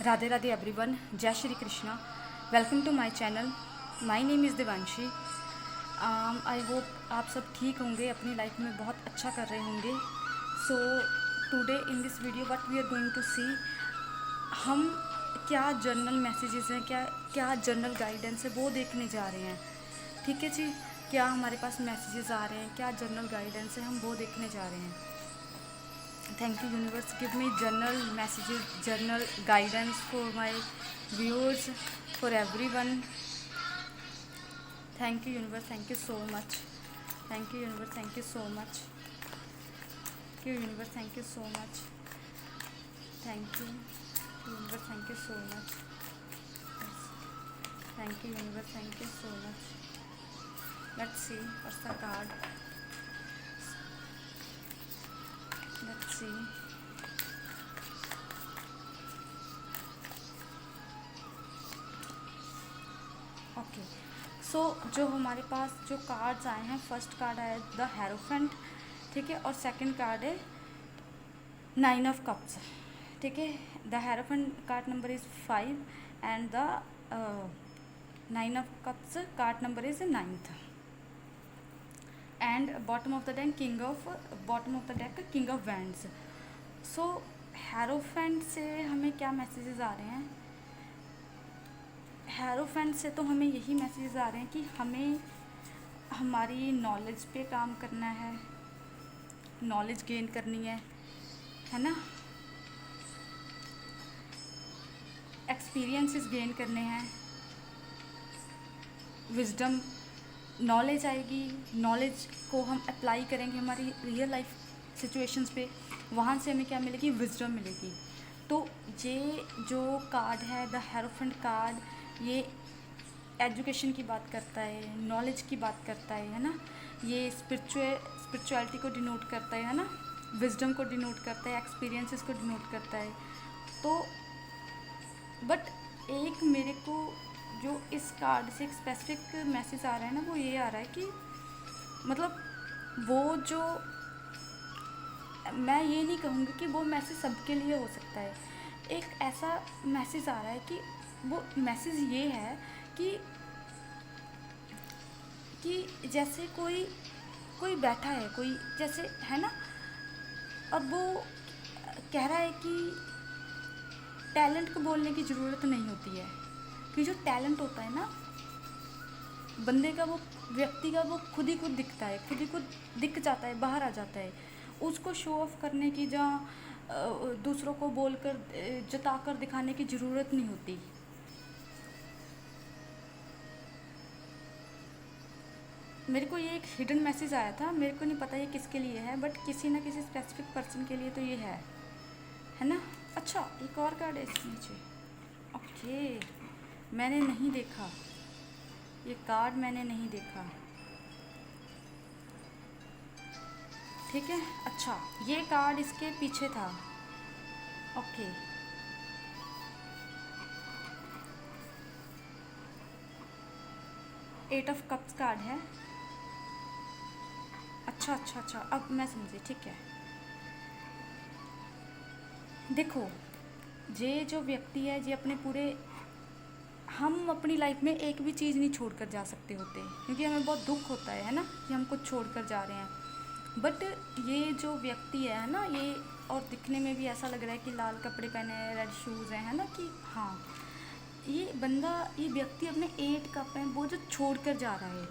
Radhe Radhe everyone, जय Shri Krishna. Welcome to my channel. My name is Devanshi. I hope आप सब ठीक होंगे, अपनी लाइफ में बहुत अच्छा कर रहे होंगे। So today in this video what we are going to see, हम क्या जर्नल मैसेजेस हैं, क्या जर्नल गाइडेंस है वो देखने जा रहे हैं। ठीक है जी, क्या हमारे पास मैसेजेस आ रहे हैं, क्या जर्नल गाइडेंस है, हम वो देखने जा रहे हैं। Thank you universe, give me journal messages, journal guidance for my viewers, for everyone. Thank you universe, thank you so much. Thank you universe, thank you so much. Thank you universe, thank you so much. Thank you universe, thank you so much. Yes. Thank you universe, thank you so much. Let's see what's the card. Let's see. Okay, so जो हमारे पास जो cards आए हैं, first card आया the hierophant, ठीक है, और सेकंड कार्ड है नाइन ऑफ कप्स, ठीक है। The hierophant card number is 5 and the nine of cups card number is 9th and bottom of the deck king of wands. So hierophant से हमें क्या messages आ रहे हैं? हेरोफेंट से तो हमें यही मैसेजेस आ रहे हैं कि हमें हमारी नॉलेज पे काम करना है, नॉलेज गेन करनी है ना, एक्सपीरियंसेस गेन करने हैं, विजडम, नॉलेज आएगी, नॉलेज को हम अप्लाई करेंगे हमारी रियल लाइफ सिचुएशंस पे, वहाँ से हमें क्या मिलेगी? विजडम मिलेगी। तो ये जो कार्ड है द हेरोफेंट कार्ड, ये एजुकेशन की बात करता है, नॉलेज की बात करता है ना, ये स्पिरिचुअलिटी को डिनोट करता है ना, विजडम को डिनोट करता है, एक्सपीरियंसेस को डिनोट करता है। तो बट एक मेरे को जो इस कार्ड से एक स्पेसिफिक मैसेज आ रहा है ना, वो ये आ रहा है कि मतलब वो जो, मैं ये नहीं कहूँगी कि वो मैसेज सबके लिए हो सकता है। एक ऐसा मैसेज आ रहा है कि वो मैसेज ये है कि जैसे कोई बैठा है, कोई जैसे है ना, और वो कह रहा है कि टैलेंट को बोलने की ज़रूरत नहीं होती है, कि जो टैलेंट होता है ना बंदे का, वो व्यक्ति का, वो खुद ही खुद दिखता है, खुद ही खुद दिख जाता है, बाहर आ जाता है। उसको शो ऑफ करने की, जहाँ दूसरों को बोलकर जताकर दिखाने की ज़रूरत नहीं होती। मेरे को ये एक हिडन मैसेज आया था, मेरे को नहीं पता ये किसके लिए है, बट किसी ना किसी स्पेसिफिक पर्सन के लिए तो ये है ना। अच्छा, एक और कार्ड है इसके नीचे। ओके, मैंने नहीं देखा ये कार्ड, मैंने नहीं देखा, ठीक है। अच्छा, ये कार्ड इसके पीछे था। Okay, eight of cups card है। अच्छा, अब मैं समझी, ठीक है। देखो, ये जो व्यक्ति है, ये अपने पूरे, हम अपनी लाइफ में एक भी चीज़ नहीं छोड़कर जा सकते होते, क्योंकि हमें बहुत दुख होता है ना, कि हम कुछ छोड़कर जा रहे हैं। बट ये जो व्यक्ति है ना, ये और दिखने में भी ऐसा लग रहा है कि लाल कपड़े पहने हैं, रेड शूज़ हैं, है ना, कि हाँ ये बंदा, ये व्यक्ति अपने 8 कप हैं वो जो छोड़ कर जा रहा है,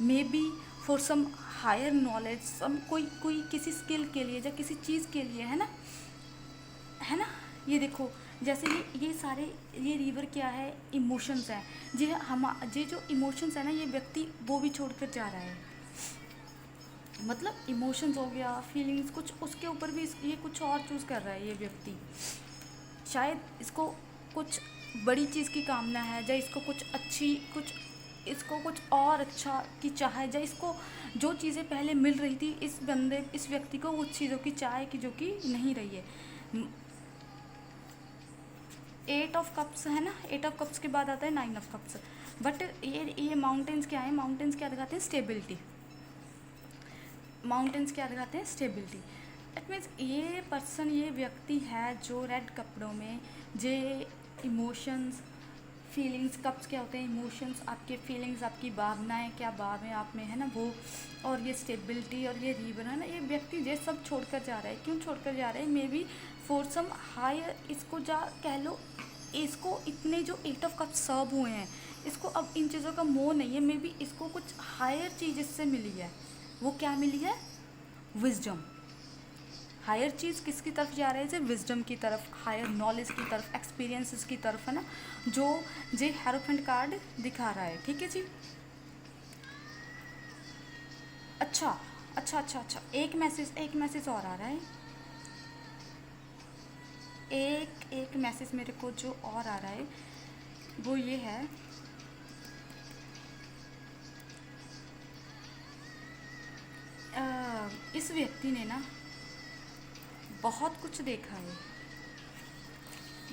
maybe for some higher knowledge, some कोई किसी स्किल के लिए या किसी चीज़ के लिए, है ना। ये देखो, जैसे ये सारे, ये रिवर क्या है? इमोशंस हैं। ये जो इमोशंस है ना, ये व्यक्ति वो भी छोड़ कर जा रहा है, मतलब इमोशंस हो गया, फीलिंग्स, कुछ उसके ऊपर भी ये कुछ और चूज़ कर रहा है ये व्यक्ति। शायद इसको कुछ बड़ी चीज़ की कामना है, या इसको इसको कुछ और अच्छा की चाह है, या इसको जो चीज़ें पहले मिल रही थी, इस व्यक्ति को उस चीज़ों की चाह है कि जो कि नहीं रही है। 8 ऑफ कप्स है ना, 8 ऑफ कप्स के बाद आता है 9 ऑफ कप्स। बट ये माउंटेन्स क्या है? माउंटेन्स क्या दिखाते हैं? स्टेबिलिटी। माउंटेन्स क्या दिखाते हैं? स्टेबिलिटी। दैट मीन्स ये पर्सन, ये व्यक्ति है जो रेड कपड़ों में जे इमोशंस, फीलिंग्स, कप्स क्या होते हैं? इमोशंस, आपके फीलिंग्स, आपकी भावनाएं, क्या भाव है आप में, है ना वो। और ये स्टेबिलिटी और ये रीबन है ना, ये व्यक्ति ये सब छोड़कर जा रहा है। क्यों छोड़कर जा रहा है? Maybe for some higher, इसको जा कह लो, इसको इतने जो 8 ऑफ कप्स सर्व हुए हैं, इसको अब इन चीज़ों का मोह नहीं है। मे बी इसको कुछ हायर चीज़ इससे मिली है। वो क्या मिली है? विजडम। हायर चीज़ किसकी तरफ जा रहा है? इसे विजडम की तरफ, हायर नॉलेज की तरफ, एक्सपीरियंसेस की तरफ, है ना, जो जे हेरोफेंट कार्ड दिखा रहा है। ठीक है जी। अच्छा अच्छा अच्छा अच्छा, एक मैसेज और आ रहा है। एक मैसेज मेरे को जो और आ रहा है वो ये है, इस व्यक्ति ने ना बहुत कुछ देखा है,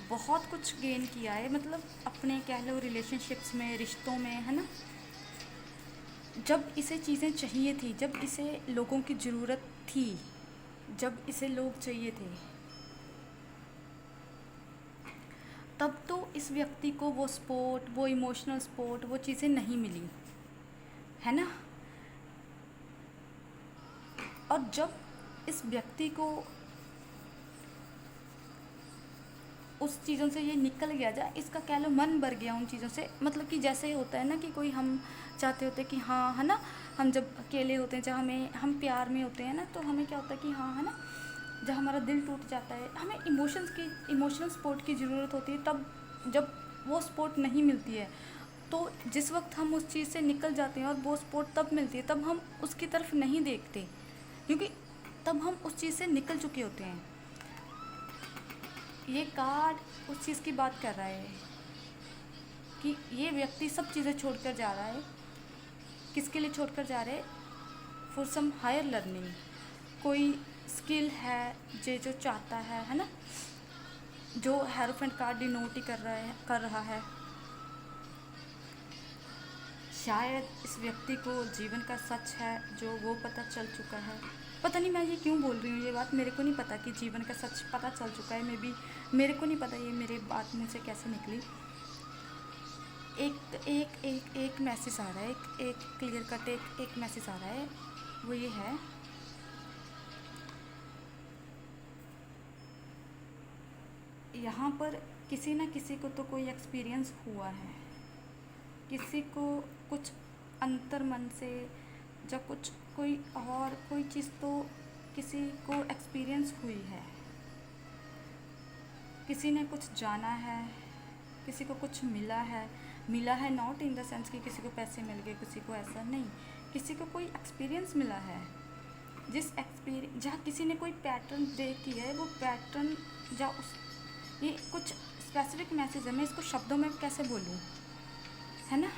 बहुत कुछ गेन किया है, मतलब अपने कह लो रिलेशनशिप्स में, रिश्तों में, है ना। जब इसे चीज़ें चाहिए थी, जब इसे लोगों की ज़रूरत थी, जब इसे लोग चाहिए थे, तब तो इस व्यक्ति को वो सपोर्ट, वो इमोशनल सपोर्ट, वो चीज़ें नहीं मिली, है ना। और जब इस व्यक्ति को उस चीज़ों से ये निकल गया, जा इसका कह लो मन भर गया उन चीज़ों से, मतलब कि जैसे होता है ना कि कोई, हम चाहते होते हैं कि हाँ, है ना, हम जब अकेले होते हैं, जब हम प्यार में होते हैं ना, तो हमें क्या होता है कि हाँ, है ना, जब हमारा दिल टूट जाता है, हमें इमोशनल सपोर्ट की ज़रूरत होती है। तब जब वो सपोर्ट नहीं मिलती है, तो जिस वक्त हम उस चीज़ से निकल जाते हैं और वो सपोर्ट तब मिलती है, तब हम उसकी तरफ नहीं देखते, क्योंकि तब हम उस चीज़ से निकल चुके होते हैं। ये कार्ड उस चीज़ की बात कर रहा है कि ये व्यक्ति सब चीज़ें छोड़कर जा रहा है। किसके लिए छोड़कर जा रहा है? For some higher learning. कोई स्किल है जो चाहता है ना, जो हेरोफेंट कार्ड डिनोट ही कर रहा है। शायद इस व्यक्ति को जीवन का सच है जो वो पता चल चुका है। पता नहीं मैं ये क्यों बोल रही हूँ ये बात, मेरे को नहीं पता कि जीवन का सच पता चल चुका है। मे बी मेरे को नहीं पता ये मेरे बात मुँह से कैसे निकली। एक मैसेज आ रहा है, एक क्लियर कट एक मैसेज आ रहा है, वो ये है, यहाँ पर किसी न किसी को तो कोई एक्सपीरियंस हुआ है, किसी को कुछ अंतर मन से, जब कुछ कोई चीज़ तो किसी को एक्सपीरियंस हुई है, किसी ने कुछ जाना है, किसी को कुछ मिला है नॉट इन द सेंस कि किसी को पैसे मिल गए, किसी को ऐसा नहीं, किसी को कोई एक्सपीरियंस मिला है, जहाँ किसी ने कोई पैटर्न ब्रेक किया है, वो पैटर्न ये कुछ स्पेसिफिक मैसेज है, मैं इसको शब्दों में कैसे बोलूँ, है ना।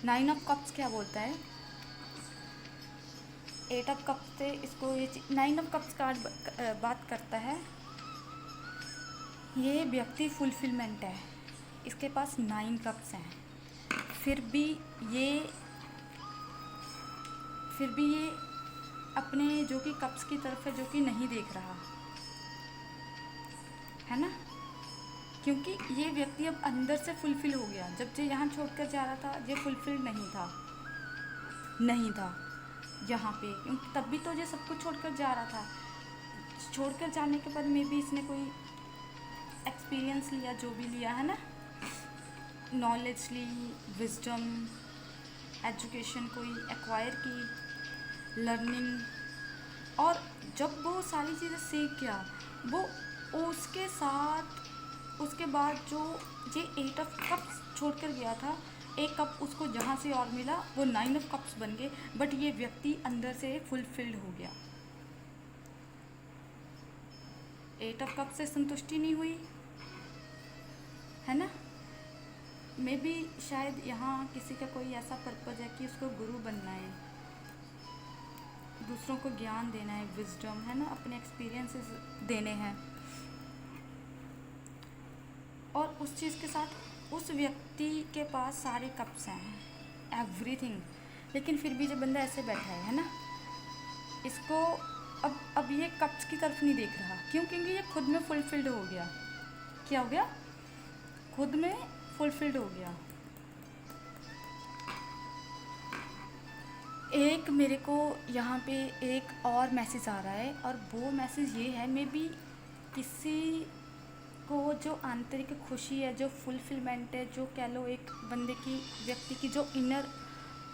9 ऑफ कप्स क्या बोलता है? 8 ऑफ कप्स से इसको 9 ऑफ कप्स कार्ड बात करता है, ये व्यक्ति फुलफिलमेंट है, इसके पास 9 कप्स हैं, फिर भी ये अपने जो कि कप्स की तरफ है, जो कि नहीं देख रहा, है ना, क्योंकि ये व्यक्ति अब अंदर से फुलफिल हो गया। जब ये यहाँ छोड़कर जा रहा था, ये फुलफिल नहीं था यहाँ पे, क्योंकि तब भी तो ये सब कुछ छोड़कर जा रहा था। छोड़कर जाने के बाद में भी इसने कोई एक्सपीरियंस लिया, जो भी लिया, है ना, नॉलेज ली, विजडम, एजुकेशन कोई एक्वायर की, लर्निंग, और जब वो सारी चीज़ें सीख गया, वो उसके साथ उसके बाद जो ये 8 ऑफ कप्स छोड़कर गया था, एक कप उसको जहाँ से और मिला, वो 9 ऑफ कप्स बन गए, बट ये व्यक्ति अंदर से फुलफिल्ड हो गया। 8 ऑफ कप्स से संतुष्टि नहीं हुई, है ना। मे बी शायद यहाँ किसी का कोई ऐसा पर्पज़ है कि उसको गुरु बनना है, दूसरों को ज्ञान देना है, विजडम, है ना, अपने एक्सपीरियंसेस देने हैं, और उस चीज़ के साथ उस व्यक्ति के पास सारे कप्स हैं, एवरीथिंग, लेकिन फिर भी जो बंदा ऐसे बैठा है ना, इसको अब ये कप्स की तरफ नहीं देख रहा, क्यों? क्योंकि ये खुद में फुलफिल्ड हो गया। क्या हो गया? खुद में फुलफिल्ड हो गया। एक मेरे को यहाँ पे एक और मैसेज आ रहा है, और वो मैसेज ये है, मे बी किसी को जो आंतरिक खुशी है, जो फुलफिलमेंट है, जो कह लो एक बंदे की, व्यक्ति की जो इनर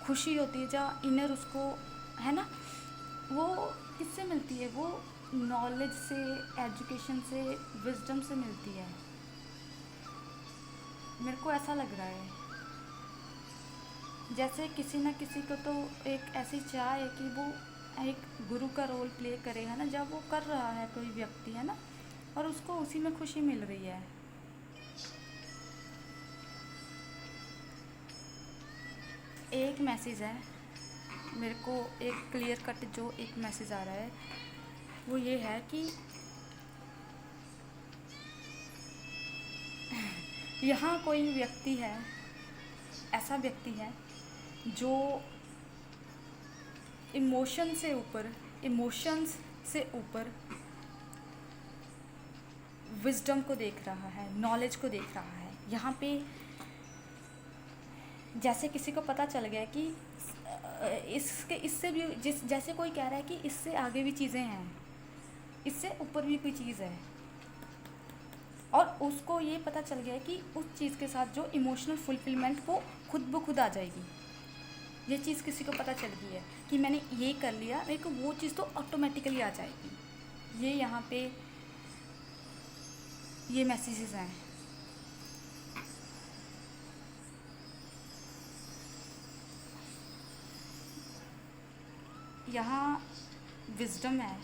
खुशी होती है, जहाँ इनर उसको, है ना, वो किससे मिलती है? वो नॉलेज से, एजुकेशन से, विजडम से मिलती है। मेरे को ऐसा लग रहा है जैसे किसी ना किसी को तो एक ऐसी चाह है कि वो एक गुरु का रोल प्ले करे, है ना, जब वो कर रहा है कोई व्यक्ति, है ना, और उसको उसी में खुशी मिल रही है। एक मैसेज है मेरे को, एक क्लियर कट जो एक मैसेज आ रहा है वो ये है कि यहाँ कोई व्यक्ति है, ऐसा व्यक्ति है जो इमोशंस से ऊपर विजडम को देख रहा है, नॉलेज को देख रहा है। यहाँ पे जैसे किसी को पता चल गया कि इससे भी जैसे कोई कह रहा है कि इससे आगे भी चीज़ें हैं, इससे ऊपर भी कोई चीज़ है, और उसको ये पता चल गया है कि उस चीज़ के साथ जो इमोशनल फुलफिलमेंट वो खुद ब खुद आ जाएगी। ये चीज़ किसी को पता चल गई है कि मैंने ये कर लिया, मेरे को वो चीज़ तो ऑटोमेटिकली आ जाएगी। ये यहाँ पे ये मैसेजेस हैं। यहाँ विजडम है,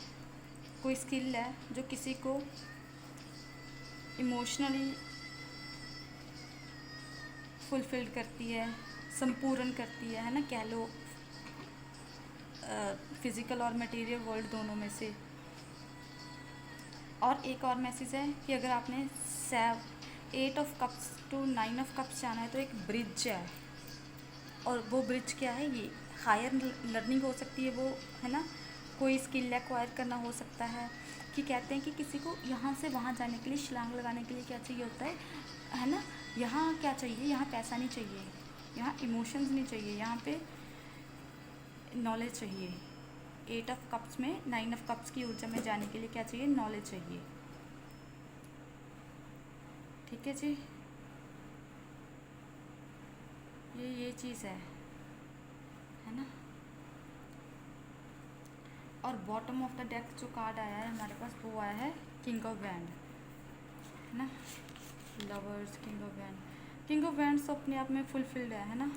कोई स्किल है जो किसी को इमोशनली फुलफिल्ड करती है, संपूर्ण करती है ना, कह लो फिज़िकल और मटेरियल वर्ल्ड दोनों में से। और एक और मैसेज है कि अगर आपने 8 of cups to 9 of cups जाना है तो एक ब्रिज है, और वो ब्रिज क्या है? ये हायर लर्निंग हो सकती है, वो, है ना, कोई स्किल एक्वायर करना हो सकता है। कि कहते हैं कि किसी को यहाँ से वहाँ जाने के लिए, छलांग लगाने के लिए क्या चाहिए होता है ना, यहाँ क्या चाहिए? यहाँ पैसा नहीं चाहिए, यहाँ इमोशंस नहीं चाहिए, यहाँ पे नॉलेज चाहिए। 8 ऑफ कप्स में 9 ऑफ कप्स की ऊर्जा में जाने के लिए क्या चाहिए? नॉलेज चाहिए। ठीक है जी, ये चीज़ है ना। और बॉटम ऑफ द डेक जो कार्ड आया है हमारे पास, वो आया है किंग ऑफ वैंड, है ना, lovers, king of wand. King of wands तो अपने आप में फुलफिल्ड है ना,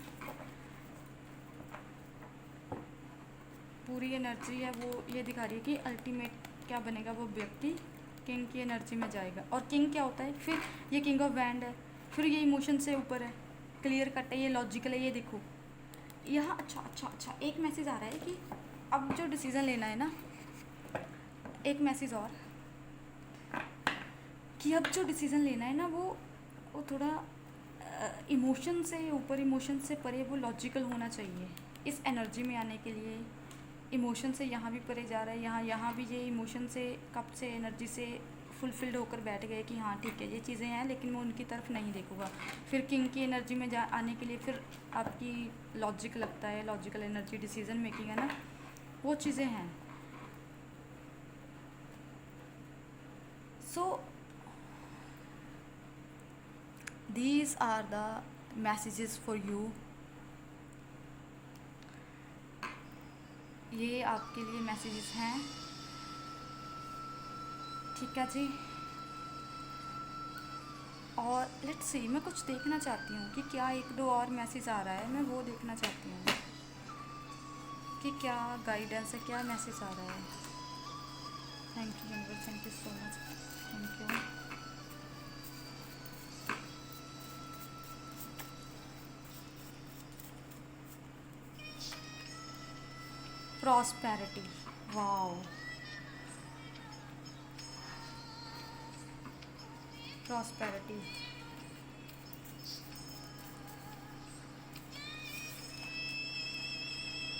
पूरी एनर्जी है वो, ये दिखा रही है कि अल्टीमेट क्या बनेगा, वो व्यक्ति किंग की एनर्जी में जाएगा। और किंग क्या होता है फिर? ये किंग ऑफ वैंड है, फिर ये इमोशन से ऊपर है, क्लियर कट है, ये लॉजिकल है। ये देखो यहाँ, अच्छा एक मैसेज आ रहा है कि अब जो डिसीज़न लेना है ना, एक मैसेज और कि अब जो डिसीज़न लेना है ना, वो थोड़ा इमोशन से ऊपर, इमोशन से परे, वो लॉजिकल होना चाहिए इस एनर्जी में आने के लिए। इमोशन से यहाँ भी परे जा रहा है, यहाँ भी ये इमोशन से, कब से, एनर्जी से फुलफिल्ड होकर बैठ गए कि हाँ ठीक है ये चीज़ें हैं, लेकिन मैं उनकी तरफ नहीं देखूँगा। फिर किंग की एनर्जी में आने के लिए फिर आपकी लॉजिक लगता है, लॉजिकल एनर्जी, डिसीज़न मेकिंग, है ना, वो चीज़ें हैं। So these are the messages for you. ये आपके लिए मैसेजेस हैं, ठीक है जी। और लेट्स सी, मैं कुछ देखना चाहती हूँ कि क्या एक दो और मैसेज आ रहा है, मैं वो देखना चाहती हूँ कि क्या गाइडेंस है, क्या मैसेज आ रहा है। Thank you universe, thank you so much, thank you. Prosperity, wow, prosperity.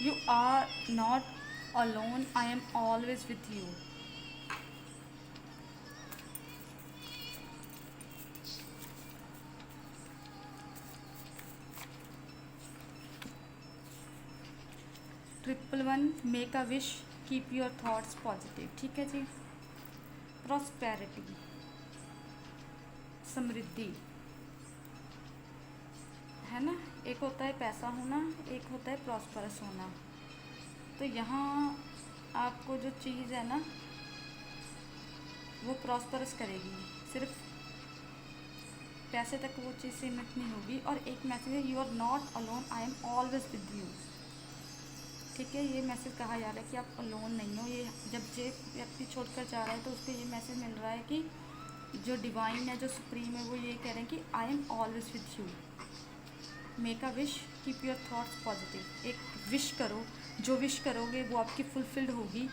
You are not alone, I am always with you. Triple one, make a wish, keep your thoughts positive. ठीक है जी। Prosperity, समृद्धि, है ना। एक होता है पैसा होना, एक होता है प्रॉस्परस होना। तो यहाँ आपको जो चीज़ है ना वो प्रॉस्परस करेगी, सिर्फ पैसे तक वो चीज़ सीमित नहीं होगी। और एक मैसेज है, you are not alone, I am always with you. ठीक है, ये मैसेज कहा जा रहा है कि आप अलोन नहीं हो। ये जब जे व्यक्ति छोड़कर जा रहा है तो उसको ये मैसेज मिल रहा है कि जो डिवाइन है, जो सुप्रीम है, वो ये कह रहे हैं कि आई am always with you. Make a wish, keep your thoughts positive. एक विश करो, जो विश करोगे वो आपकी फुलफिल्ड होगी।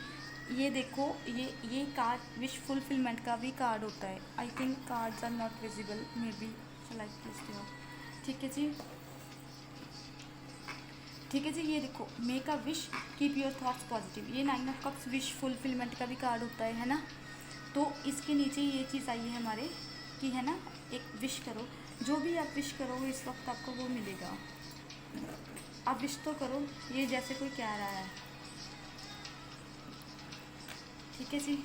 ये देखो, ये कार्ड विश फुलफिलमेंट का भी कार्ड होता है। I think cards are not visible, maybe like this. ठीक है जी, ठीक है जी। ये देखो, make a wish, keep your thoughts positive. ये 9 ऑफ कप्स विश फुलफिलमेंट का भी कार्ड होता है ना। तो इसके नीचे ये चीज़ आई है हमारे कि, है ना, एक विश करो। जो भी आप विश करोगे इस वक्त आपको वो मिलेगा। आप विश तो करो, ये जैसे कोई कह रहा है। ठीक है जी।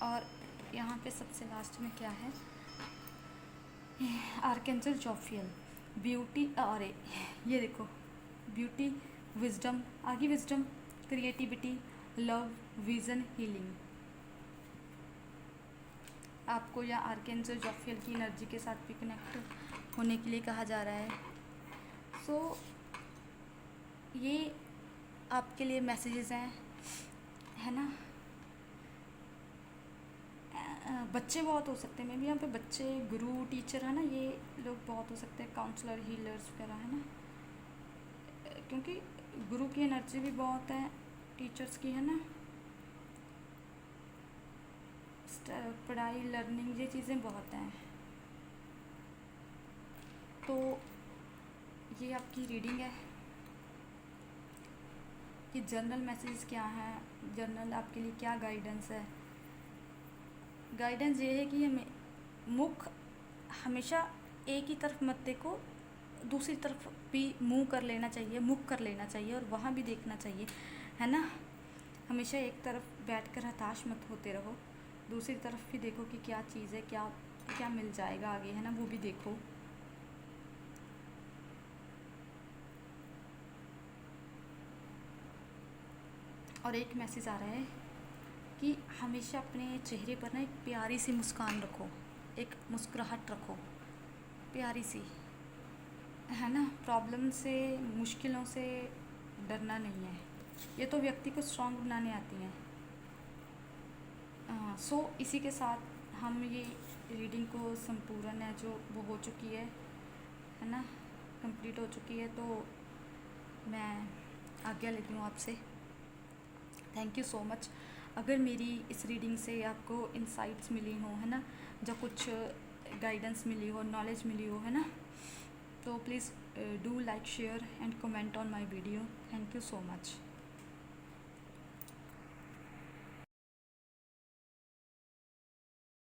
और यहाँ पे सबसे लास्ट में क्या है, आर्कैंजल जोफियल, ब्यूटी। अरे ये देखो, ब्यूटी, विजडम, आगे wisdom, creativity, love, vision, healing. आपको या आर्कैंजल जोफियल की एनर्जी के साथ भी कनेक्ट होने के लिए कहा जा रहा है। सो ये आपके लिए मैसेजेस हैं, है ना। बच्चे बहुत हो सकते हैं, मे बी यहाँ पे बच्चे, गुरु, टीचर, है ना, ये लोग बहुत हो सकते हैं, काउंसलर, हीलर्स वगैरह, है ना। क्योंकि गुरु की एनर्जी भी बहुत है, टीचर्स की, है ना। पढ़ाई, लर्निंग, ये चीज़ें बहुत हैं। तो ये आपकी रीडिंग है कि जनरल मैसेज क्या है, जनरल आपके लिए क्या गाइडेंस है। गाइडेंस ये है कि हमें मुख हमेशा एक ही तरफ मत देखो, दूसरी तरफ भी मुंह कर लेना चाहिए, मुख कर लेना चाहिए और वहाँ भी देखना चाहिए, है ना। हमेशा एक तरफ बैठकर हताश मत होते रहो, दूसरी तरफ भी देखो कि क्या चीज़ है, क्या क्या मिल जाएगा आगे, है ना, वो भी देखो। और एक मैसेज आ रहा है कि हमेशा अपने चेहरे पर ना एक प्यारी सी मुस्कान रखो, एक मुस्कुराहट रखो, प्यारी सी, है ना। प्रॉब्लम से, मुश्किलों से डरना नहीं है, ये तो व्यक्ति को स्ट्रांग बनाने आती हैं। सो इसी के साथ हम ये रीडिंग को संपूर्ण है जो वो हो चुकी है ना, कंप्लीट हो चुकी है। तो मैं आज्ञा लेती हूँ आपसे। Thank you so much. अगर मेरी इस रीडिंग से आपको इंसाइट्स मिली हो, है ना, जो कुछ गाइडेंस मिली हो, नॉलेज मिली हो, है ना, तो please do like, share and comment on my video. Thank you so much.